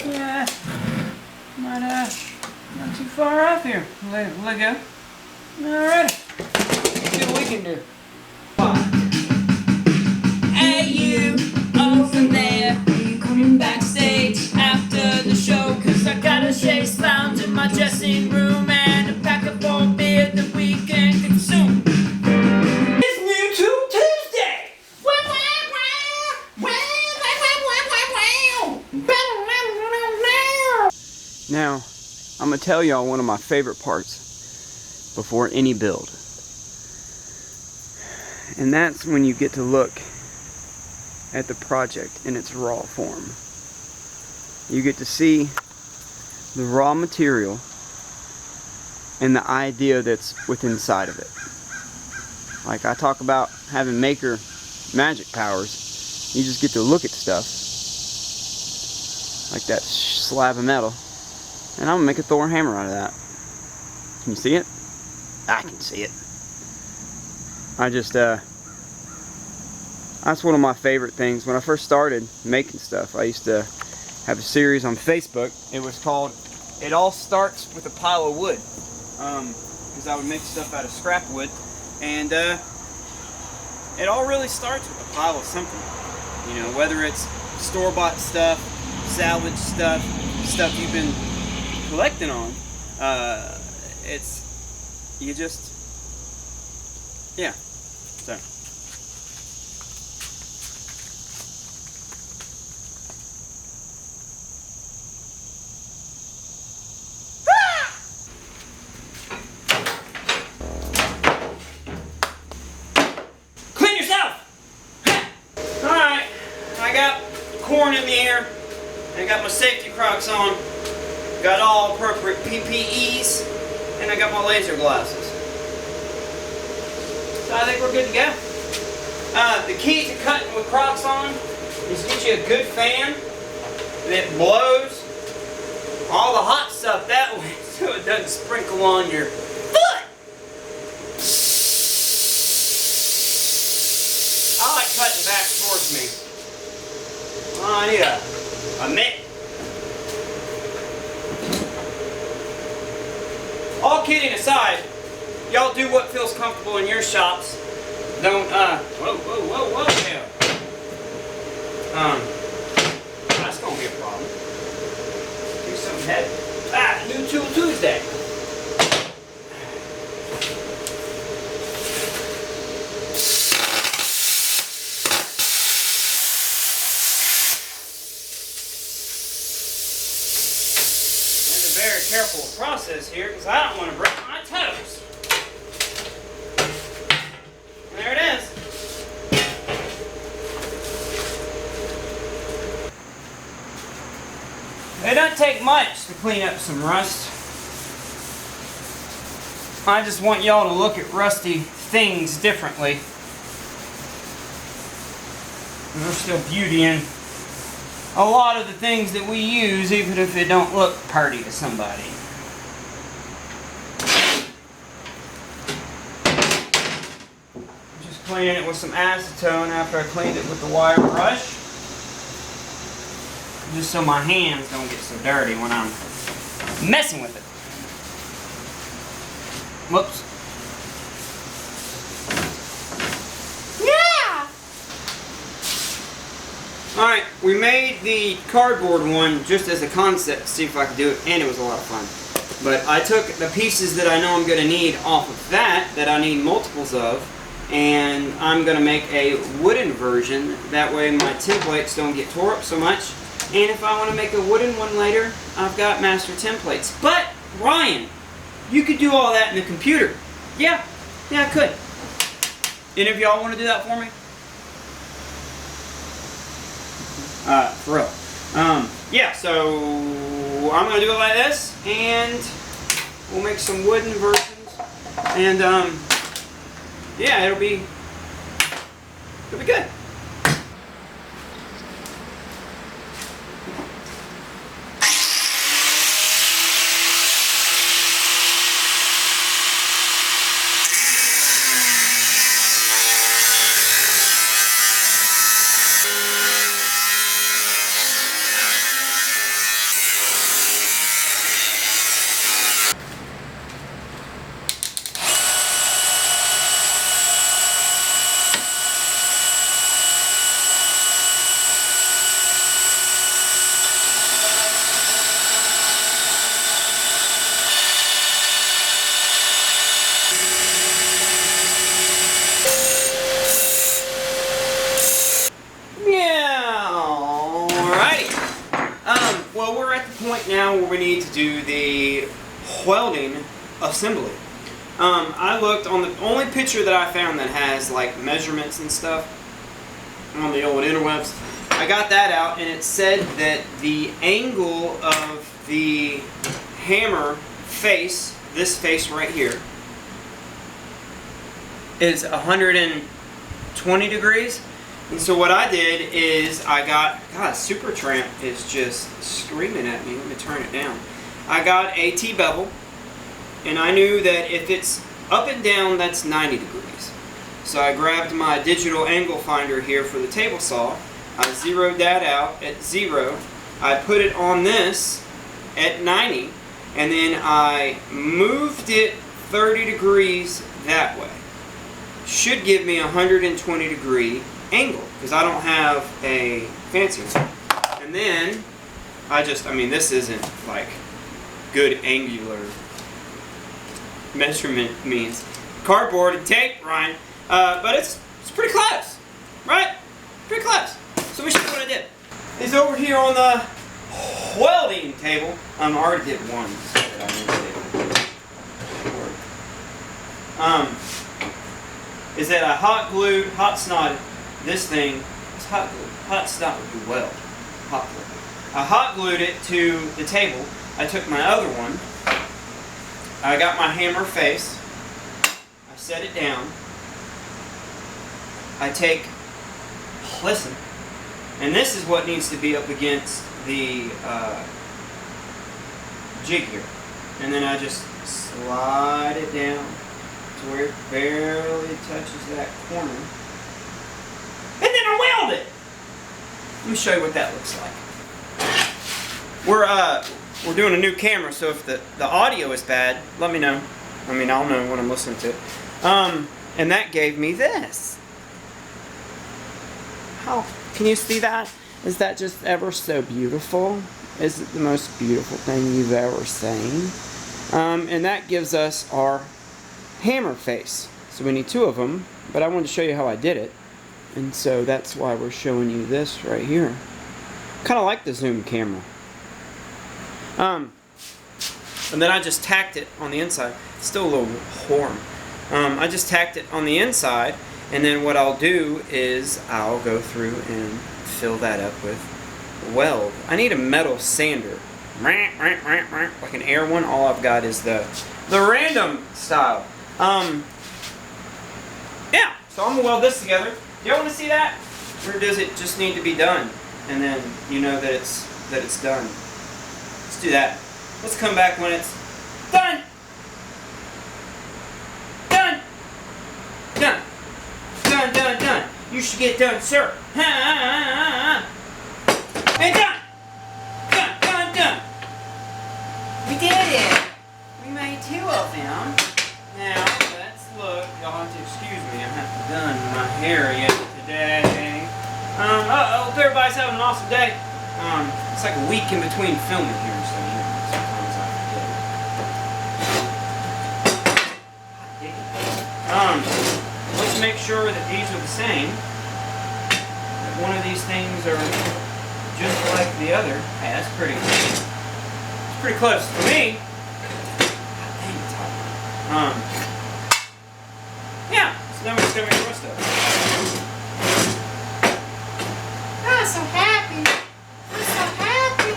Yeah, not too far off here. Let go. Alright, see what we can do. Hey you, over there, are you coming backstage after the show? Cause I got a chaise lounge in my dressing room and a pack of 4 beer that we can consume. It's New Tool Tuesday! Now, I'm going to tell y'all one of my favorite parts before any build. And that's when you get to look at the project in its raw form. You get to see the raw material and the idea that's within inside of it. Like I talk about having maker magic powers, you just get to look at stuff like that slab of metal, and I'm gonna make a Thor hammer out of that. Can you see it? I can see it. That's one of my favorite things. When I first started making stuff, I used to have a series on Facebook. It was called It All Starts with a Pile of Wood, because I would make stuff out of scrap wood, and it all really starts with a pile of something. You know, whether it's store-bought stuff, salvage stuff, stuff you've been collecting on, yeah. So. Clean yourself! Alright, I got corn in the air, I got my safety Crocs on, got all appropriate PPEs, and I got my laser glasses. So I think we're good to go. The key to cutting with Crocs on is get you a good fan that blows all the hot stuff that way so it doesn't sprinkle on your foot. I like cutting back towards me. Oh, I need a mitt. All kidding aside, y'all do what feels comfortable in your shops. Don't, whoa there. That's gonna be a problem. Do something heavy. New Tool Tuesday. Very careful process here because I don't want to break my toes. There it is. It doesn't take much to clean up some rust. I just want y'all to look at rusty things differently. And there's still beauty in a lot of the things that we use, even if it don't look pretty to somebody. Just cleaning it with some acetone after I cleaned it with the wire brush, just so my hands don't get so dirty when I'm messing with it. Whoops. Alright, we made the cardboard one just as a concept to see if I could do it, and it was a lot of fun. But I took the pieces that I know I'm going to need off of that I need multiples of, and I'm going to make a wooden version. That way my templates don't get tore up so much. And if I want to make a wooden one later, I've got master templates. But, Ryan, you could do all that in the computer. Yeah, I could. Any of y'all want to do that for me? For real. Yeah, so I'm going to do it like this, and we'll make some wooden versions. And, yeah, it'll be good. Well, we're at the point now where we need to do the welding assembly. I looked on the only picture that I found that has like measurements and stuff on the old interwebs. I got that out, and it said that the angle of the hammer face, this face right here, is 120 degrees. And so what I did is God, Super Tramp is just screaming at me. Let me turn it down. I got a T-bevel, and I knew that if it's up and down, that's 90 degrees. So I grabbed my digital angle finder here for the table saw. I zeroed that out at 0. I put it on this at 90, and then I moved it 30 degrees that way. Should give me a 120 degree angle, because I don't have a fancy one. And then I mean, this isn't like good angular measurement means cardboard and tape, Ryan, but it's pretty close, right? Pretty close. So we should do what I did. Is over here on the welding table. I already did one. Is that I hot snotted this thing. It's hot glue. Hot snot would be weld. Hot glue. I hot glued it to the table. I took my other one. I got my hammer face. I set it down. I take, listen, and this is what needs to be up against the jig here. And then I just slide it down to where it barely touches that corner. And then I weld it! Let me show you what that looks like. We're doing a new camera, so if the audio is bad, let me know. I mean, I'll know when I'm listening to it. And that gave me this. How can you see that? Is that just ever so beautiful? Is it the most beautiful thing you've ever seen? And that gives us our hammer face. So we need 2 of them, but I wanted to show you how I did it. And so that's why we're showing you this right here. Kind of like the zoom camera. And then I just tacked it on the inside. It's still a little warm. I just tacked it on the inside, and then what I'll do is I'll go through and fill that up with weld. I need a metal sander, like an air one. All I've got is the random style. Yeah, so I'm gonna weld this together. Do y'all want to see that, or does it just need to be done, and then you know that it's done? Let's do that. Let's come back when it's done. Done. Done. Done. Done. Done. You should get done, sir. And done. Done. Done. Done. We did it. We made 2 of them. Now let's look. Y'all have to excuse me. I haven't done my hair yet today. Hope everybody's having an awesome day. It's like a week in between filming here, so you know, sometimes I forget. Let's make sure that these are the same. That one of these things are just like the other. Hey, that's pretty. It's pretty close for me. Yeah. So then we're just gonna make the rest of it. I'm so happy. I'm so happy.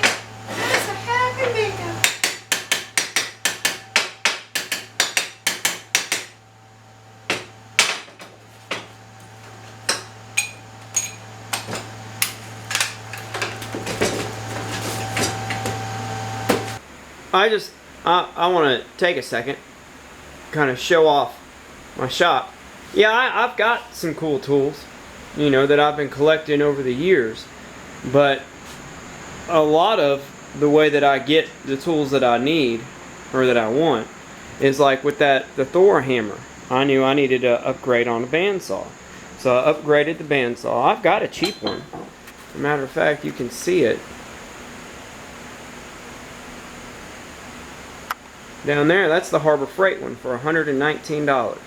I'm so happy, Mika. I want to take a second, kind of show off my shop. Yeah, I've got some cool tools, you know, that I've been collecting over the years, but a lot of the way that I get the tools that I need or that I want is like with the Thor hammer. I knew I needed to upgrade on a bandsaw, so I upgraded the bandsaw. I've got a cheap one. As a matter of fact, you can see it down there. That's the Harbor Freight one for $119.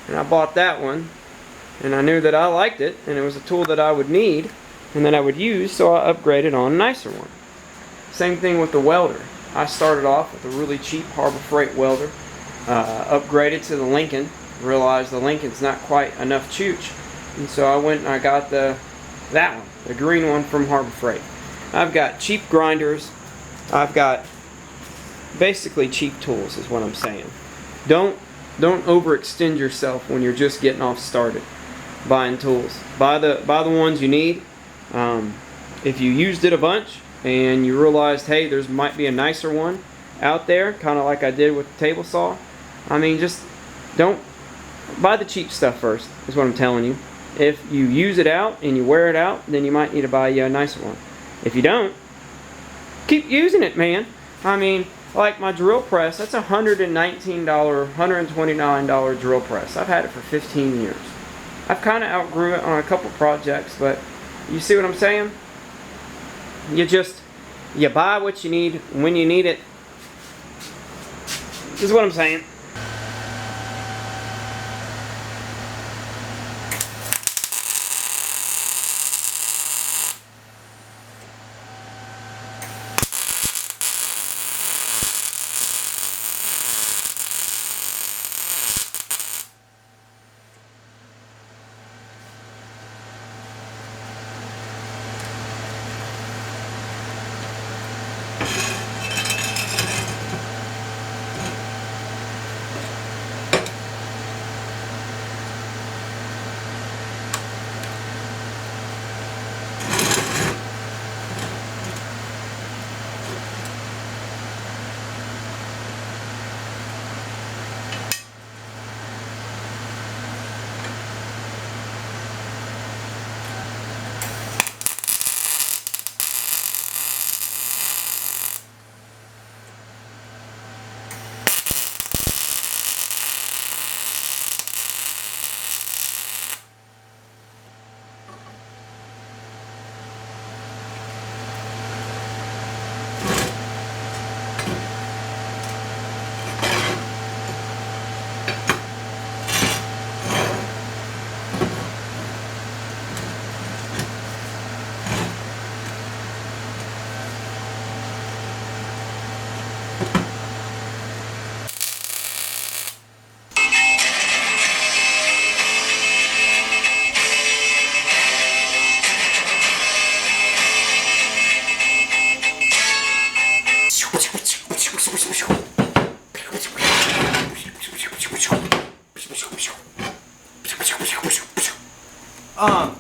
And I bought that one, and I knew that I liked it, and it was a tool that I would need and that I would use, so I upgraded on a nicer one. Same thing with the welder. I started off with a really cheap Harbor Freight welder, upgraded to the Lincoln, realized the Lincoln's not quite enough chooch, and so I went and I got that one, the green one from Harbor Freight. I've got cheap grinders. I've got basically cheap tools is what I'm saying. Don't overextend yourself when you're just getting off started buying tools. Buy the ones you need. If you used it a bunch and you realized, hey, there's might be a nicer one out there, kind of like I did with the table saw. I mean, just don't buy the cheap stuff first, is what I'm telling you. If you use it out and you wear it out, then you might need to buy you a nicer one. If you don't, keep using it, man. I mean, like my drill press, that's a $119, $129 drill press. I've had it for 15 years. I've kind of outgrew it on a couple projects, but you see what I'm saying? You buy what you need when you need it. This is what I'm saying.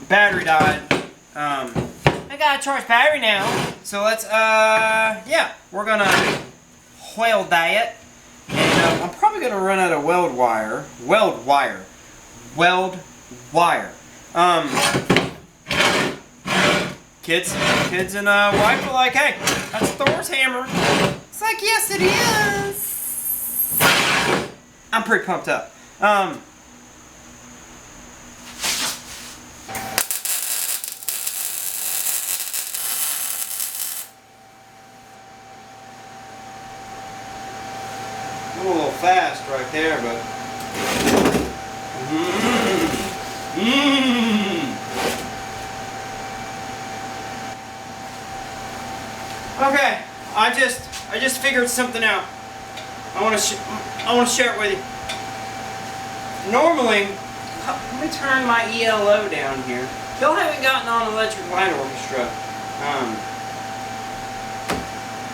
Battery died. I gotta charge battery now. So let's, yeah, we're gonna weld that. And I'm probably gonna run out of weld wire. Kids and wife are like, hey, that's Thor's hammer. It's like, yes, it is. I'm pretty pumped up. fast right there, but. Okay, I just figured something out. I want to share it with you. Normally, let me turn my ELO down here. Y'all haven't gotten on Electric Light Orchestra.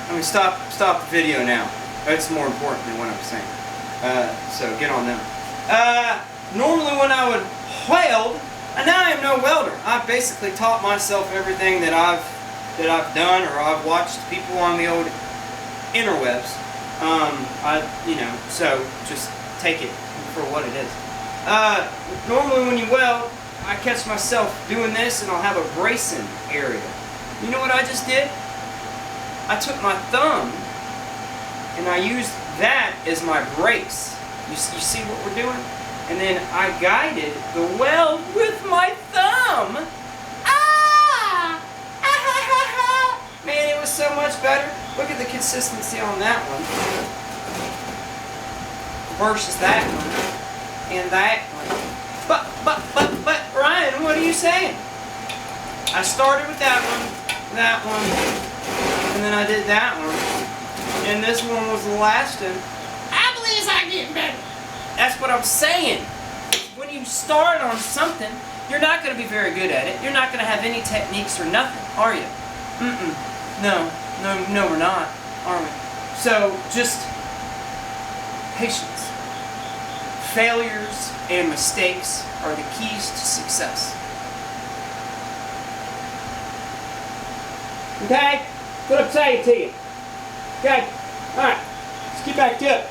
Let me stop the video now. That's more important than what I'm saying. So get on them. Normally when I would weld, and now I am no welder. I've basically taught myself everything that I've done, or I've watched people on the old interwebs. So just take it for what it is. Normally when you weld, I catch myself doing this and I'll have a bracing area. You know what I just did? I took my thumb and I used that as my brace. You see what we're doing? And then I guided the weld with my thumb. Man, it was so much better. Look at the consistency on that one versus that one and that one. But Ryan, what are you saying? I started with that one, and then I did that one, and this one was the last one. I believe I'm getting better. That's what I'm saying. When you start on something, you're not going to be very good at it. You're not going to have any techniques or nothing, are you? No, we're not, are we? So, just patience. Failures and mistakes are the keys to success. Okay? What I'm saying to you. Okay? Alright. Let's get back to it.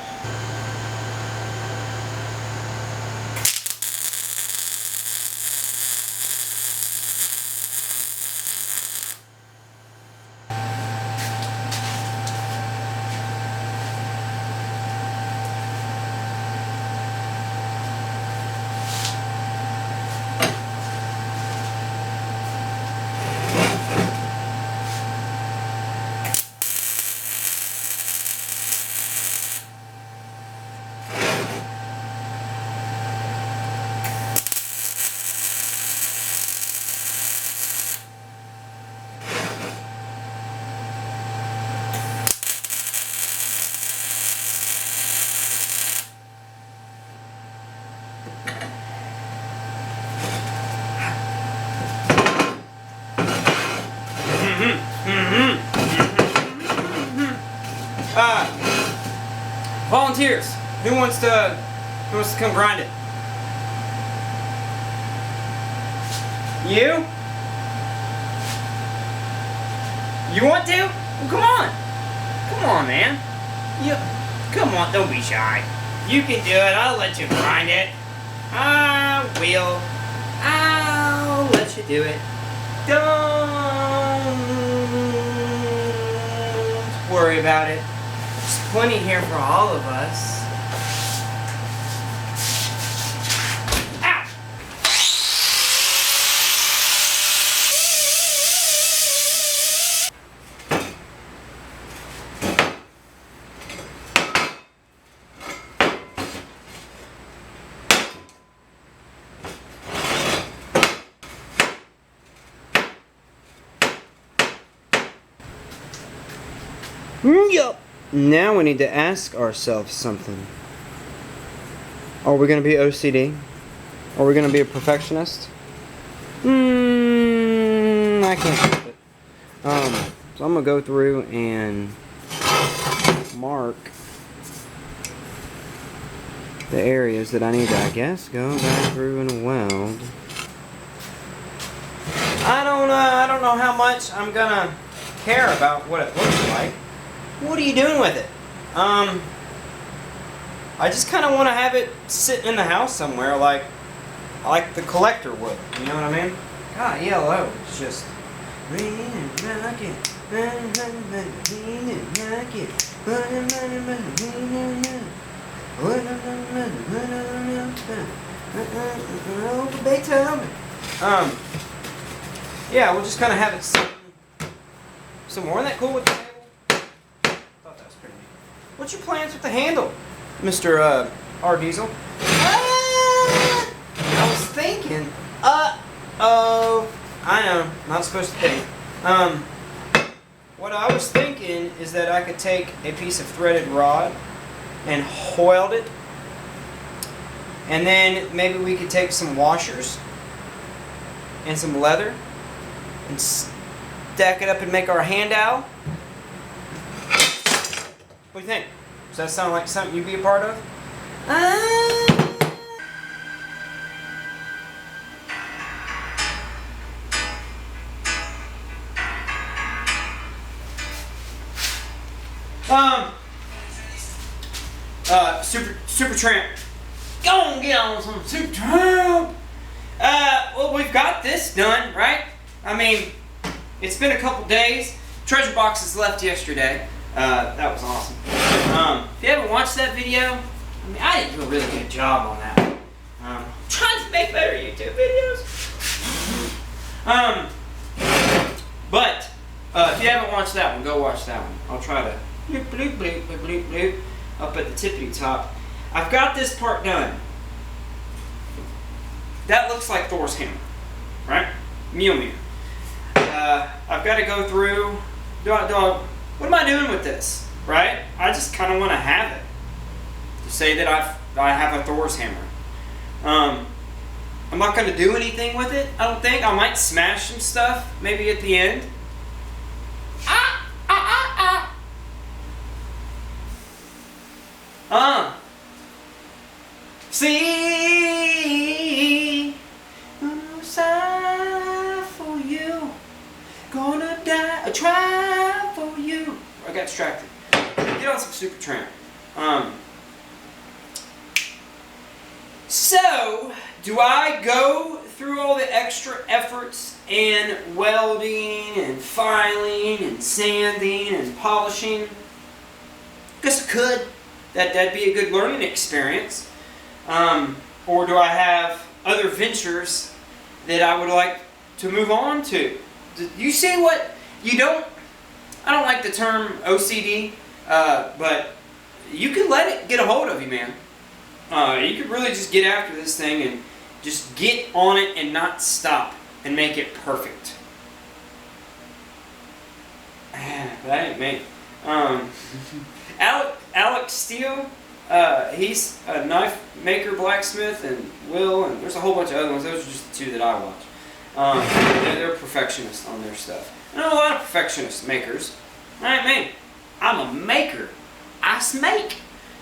Volunteers. Who wants to come grind it? You? You want to? Well, come on. Come on, man. Come on, don't be shy. You can do it. I'll let you grind it. I will. I'll let you do it. Don't worry about it. There's plenty here for all of us. Ow! Yup. Now we need to ask ourselves something. Are we going to be OCD? Are we going to be a perfectionist? I can't help it. So I'm going to go through and mark the areas that I need to, I guess, go back through and weld. I don't know how much I'm going to care about what it looks like. What are you doing with it? I just kind of want to have it sitting in the house somewhere, like the collector would. You know what I mean? God, yellow. It's just. Beethoven. Yeah, we'll just kind of have it sitting somewhere. Isn't that cool with the table? Thought that was pretty neat. What's your plans with the handle? Mr. R. Diesel. I was thinking. Oh, I know. Not supposed to think. What I was thinking is that I could take a piece of threaded rod and weld it, and then maybe we could take some washers and some leather and stack it up and make our hand owl. What do you think? Does that sound like something you'd be a part of? Super Tramp. Go on, get on some Super Tramp. Well, we've got this done, right? I mean, it's been a couple days. Treasure boxes left yesterday. That was awesome. If you haven't watched that video, I mean, I didn't do a really good job on that. I'm trying to make better YouTube videos. But if you haven't watched that one, go watch that one. I'll try to bloop, bloop, bloop, bloop, bloop, bloop, up at the tippity top. I've got this part done. That looks like Thor's hammer, right? Mjolnir. I've got to go through. What am I doing with this? Right? I just kind of want to have it. To say that I have a Thor's hammer. I'm not going to do anything with it. I don't think. I might smash some stuff maybe at the end. See, gonna sigh for you, gonna die, try for you. I got distracted. Get on some Super Tramp. So, do I go through all the extra efforts and welding and filing and sanding and polishing? Guess I could. That'd be a good learning experience. Or do I have other ventures that I would like to move on to? You see what you don't? I don't like the term OCD, but you could let it get a hold of you, man. You could really just get after this thing and just get on it and not stop and make it perfect. That ain't me. Alex Steele, he's a knife maker, blacksmith, and Will, and there's a whole bunch of other ones. Those are just the two that I watch. They're perfectionists on their stuff. I know a lot of perfectionist makers. That ain't me. I'm a maker. I make.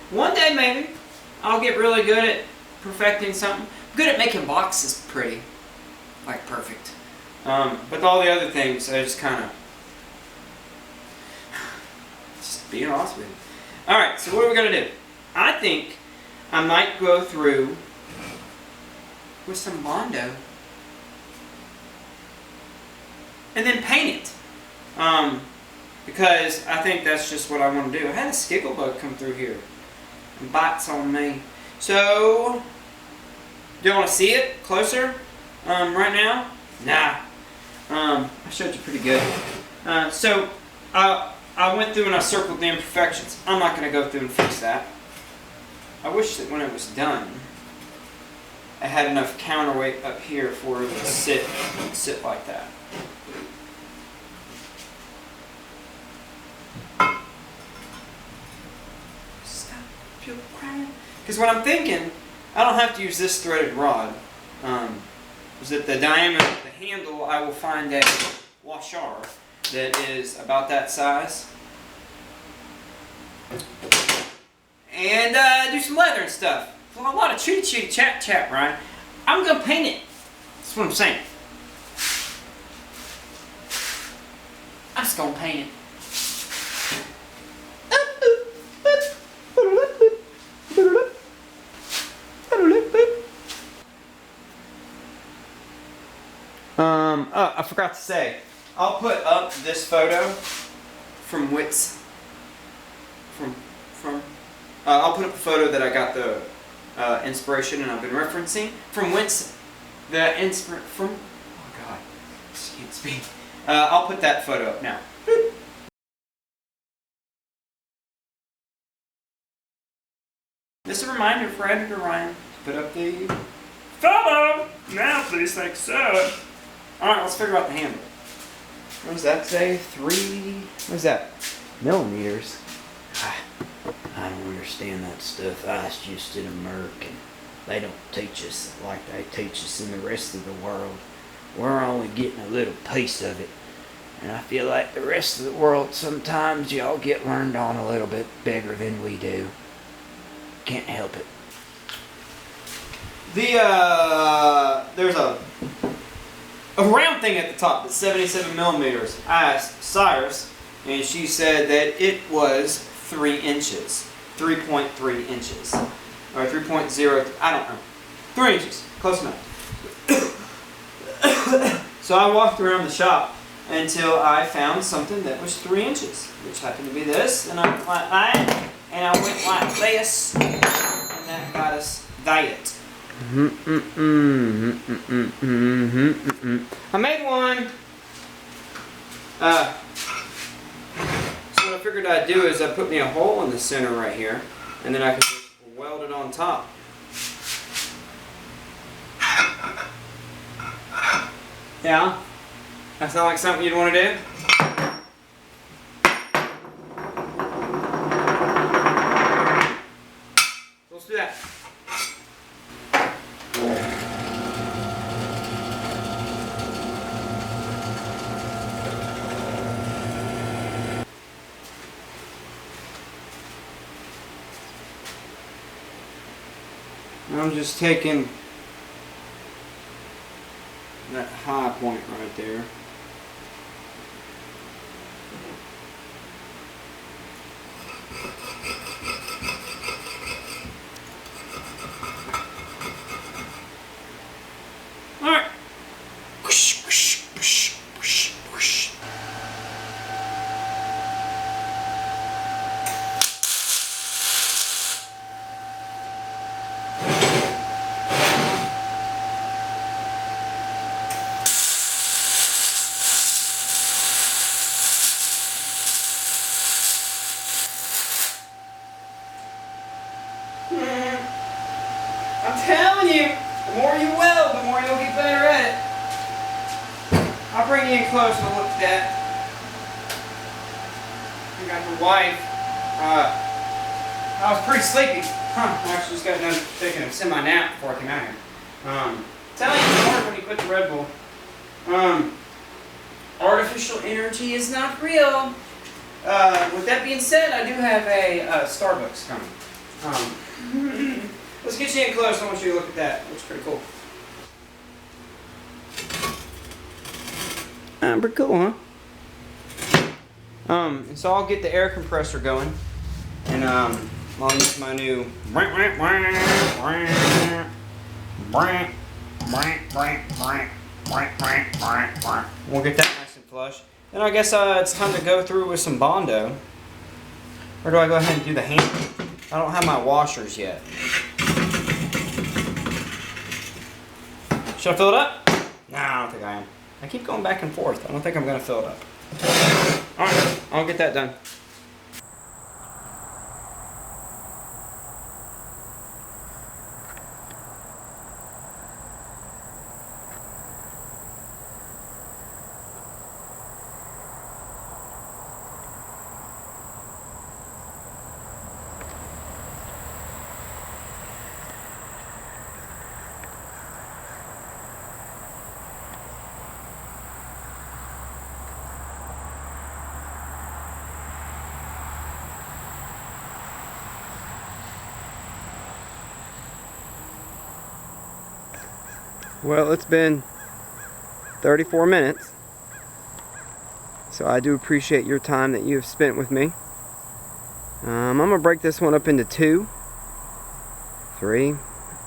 One day maybe I'll get really good at perfecting something. I'm good at making boxes pretty, like perfect. But all the other things, I just kind of just being honest with you. All right, so what are we gonna do? I think I might go through with some Bondo and then paint it. Because I think that's just what I want to do. I had a skiggle bug come through here and bites on me. So, do you want to see it closer right now? Nah. I showed you pretty good. So, I went through and I circled the imperfections. I'm not going to go through and fix that. I wish that when it was done, I had enough counterweight up here for it to sit like that. Because what I'm thinking, I don't have to use this threaded rod. Is that the diameter of the handle, I will find a washer that is about that size. And do some leather and stuff. A lot of chitty chat, Ryan. I'm going to paint it. That's what I'm saying. I'm just going to paint it. I forgot to say, I'll put up this photo from Wits. I'll put up a photo that I got the inspiration and I've been referencing from Wits. Oh God, excuse me. I'll put that photo up now. Just a reminder for editor Ryan to put up the photo. Now please think so. Alright, let's figure out the handle. What does that say? 3, what is that? Millimeters. I don't understand that stuff. I was just in America. They don't teach us like they teach us in the rest of the world. We're only getting a little piece of it. And I feel like the rest of the world, sometimes y'all get learned on a little bit bigger than we do. Can't help it. There's a round thing at the top that's 77 millimeters. I asked Cyrus, and she said that it was 3 inches. 3.3 inches. Or 3.0, I don't know. 3 inches. Close enough. So I walked around the shop until I found something that was 3 inches, which happened to be this, and I went like that, and I went like this, and that got us that. I made one. So what I figured I'd do is I put me a hole in the center right here, and then I could just weld it on top. Yeah? That sound like something you'd want to do? So let's do that. I'm just taking that high point right there. Alright. I'm telling you, the more you weld, the more you'll get better at it. I'll bring you in close and look at that. You got your wife. I was pretty sleepy. I actually just got done taking a semi-nap before I came out here. Telling you it's hard when you put the Red Bull. Artificial energy is not real. With that being said, I do have a Starbucks coming. Let's get you in close. I want you to look at that. Looks pretty cool. Pretty cool, huh? And so I'll get the air compressor going, and I'll use my new. We'll get that nice and flush. Then I guess it's time to go through with some Bondo. Or do I go ahead and do the handle? I don't have my washers yet. Should I fill it up? Nah, I don't think I am. I keep going back and forth. I don't think I'm going to fill it up. Alright, I'll get that done. Well, it's been 34 minutes, so I do appreciate your time that you have spent with me. I'm going to break this one up into 2, 3,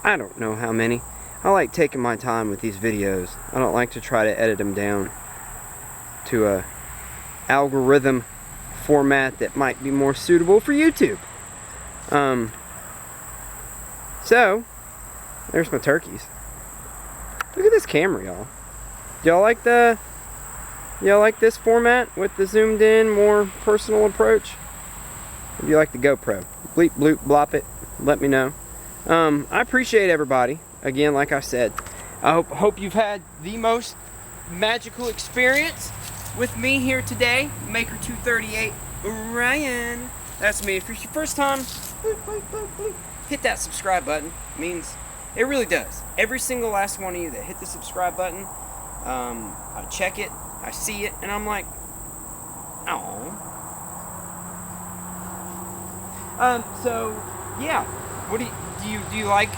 I don't know how many. I like taking my time with these videos. I don't like to try to edit them down to a algorithm format that might be more suitable for YouTube. So, there's my turkeys. Look at this camera, y'all. Y'all like this format with the zoomed in, more personal approach? If you like the GoPro, bleep, bloop, blop it. Let me know. I appreciate everybody. Again, like I said, I hope you've had the most magical experience with me here today. Maker 238, Ryan. That's me. If it's your first time, hit that subscribe button. It means it really does. Every single last one of you that hit the subscribe button, I check it, I see it, and I'm like, oh. So yeah, what do you like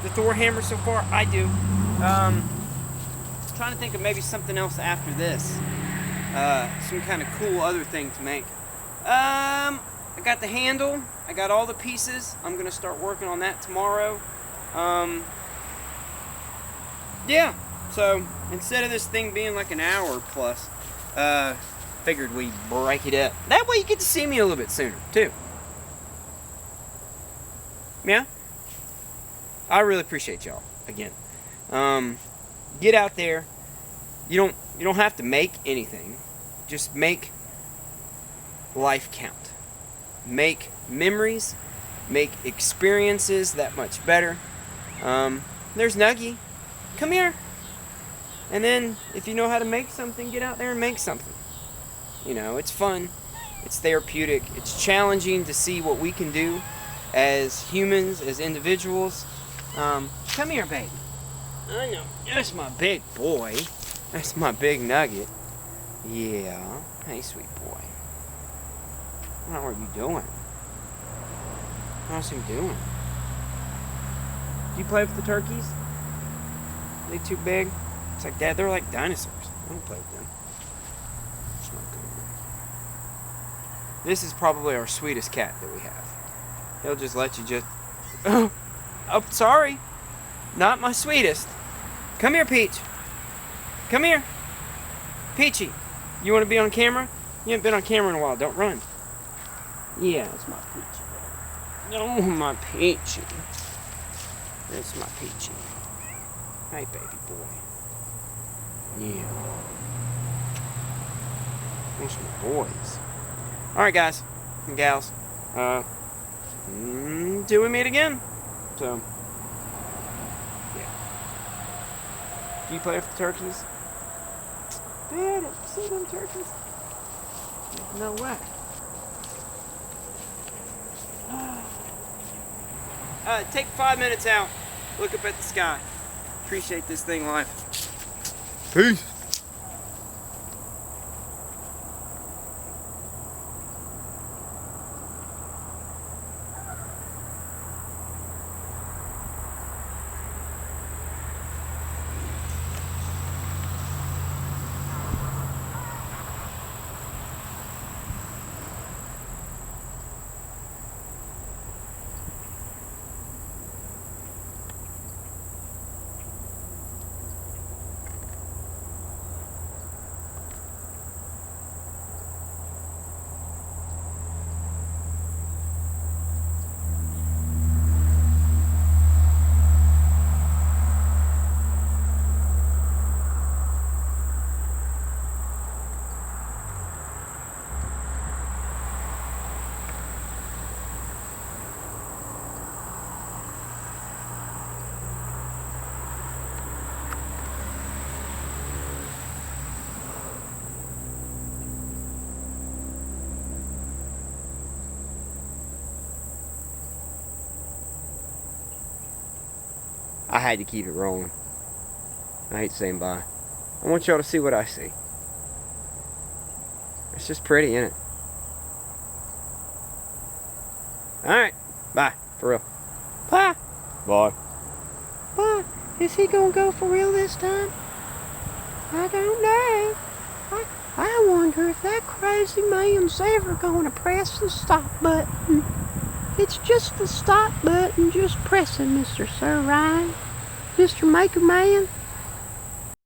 the Thor hammer so far? I do. Trying to think of maybe something else after this. Some kind of cool other thing to make. I got the handle. I got all the pieces. I'm gonna start working on that tomorrow. Yeah. So instead of this thing being like an hour plus, figured we'd break it up. That way you get to see me a little bit sooner too. Yeah. I really appreciate y'all again. Get out there. You don't have to make anything. Just make life count. Make memories. Make experiences that much better. There's Nuggy. Come here. And then if you know how to make something, get out there and make something. You know, it's fun. It's therapeutic. It's challenging to see what we can do as humans, as individuals. Come here, baby. I know. That's my big boy. That's my big nugget. Yeah. Hey, sweet boy. What are you doing? How's he doing? Do you play with the turkeys? Are they too big? It's like, Dad, they're like dinosaurs. I don't play with them. It's not good. This is probably our sweetest cat that we have. He'll just let you just... Oh, sorry. Not my sweetest. Come here, Peach. Come here. Peachy, you want to be on camera? You haven't been on camera in a while. Don't run. Yeah, that's my Peachy. Oh, my Peachy. That's my Peachy. Hey, baby boy. Yeah. Those are my boys. Alright, guys and gals. Till we meet again. So, yeah. Do you play with the turkeys? Dad, have you seen them turkeys? No way. Take 5 minutes out. Look up at the sky. Appreciate this thing live. Peace. I had to keep it rolling. I hate saying bye. I want y'all to see what I see. It's just pretty, isn't it? Alright. Bye. For real. Bye. Bye. But is he gonna go for real this time? I don't know. I wonder if that crazy man's ever gonna press the stop button. It's just the stop button, just pressing, Mr. Sir Ryan. Mr. Maker Man.